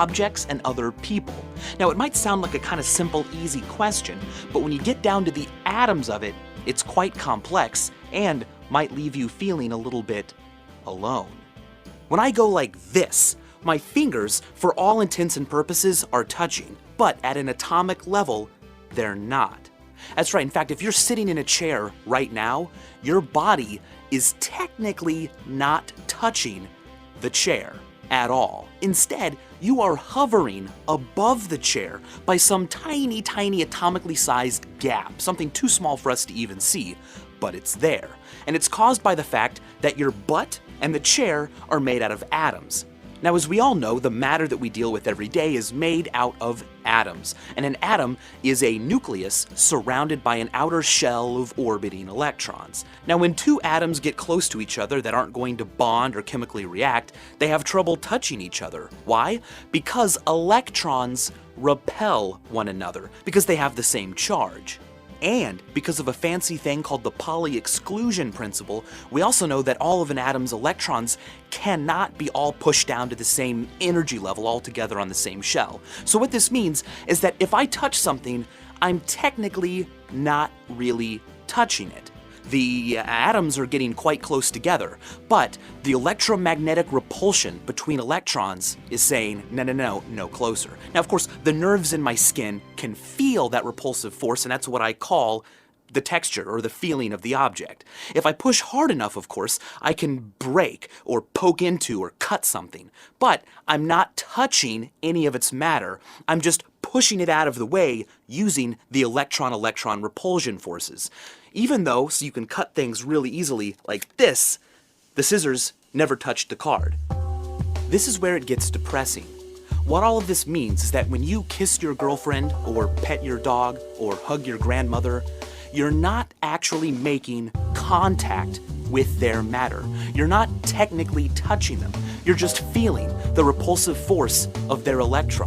objects and other people. Now, it might sound like a kind of simple, easy question, but when you get down to the atoms of it, it's quite complex and might leave you feeling a little bit alone. When I go like this, my fingers, for all intents and purposes, are touching, but at an atomic level, they're not. That's right. In fact, if you're sitting in a chair right now, your body is technically not touching the chair at all. Instead, you are hovering above the chair by some tiny, tiny atomically sized gap, something too small for us to even see, but it's there. And it's caused by the fact that your butt and the chair are made out of atoms. Now, as we all know, the matter that we deal with every day is made out of atoms, and an atom is a nucleus surrounded by an outer shell of orbiting electrons. Now, when two atoms get close to each other that aren't going to bond or chemically react, they have trouble touching each other. Why? Because electrons repel one another, because they have the same charge. And because of a fancy thing called the Pauli exclusion principle, we also know that all of an atom's electrons cannot be all pushed down to the same energy level all together on the same shell. So what this means is that if I touch something, I'm technically not really touching it. The atoms are getting quite close together, but the electromagnetic repulsion between electrons is saying, no closer. Now, of course, the nerves in my skin can feel that repulsive force, and that's what I call the texture or the feeling of the object. If I push hard enough, of course, I can break or poke into or cut something, but I'm not touching any of its matter. I'm just pushing it out of the way using the electron-electron repulsion forces. Even though, so you can cut things really easily like this, the scissors never touched the card. This is where it gets depressing. What all of this means is that when you kiss your girlfriend or pet your dog or hug your grandmother, you're not actually making contact with their matter. You're not technically touching them. You're just feeling the repulsive force of their electrons.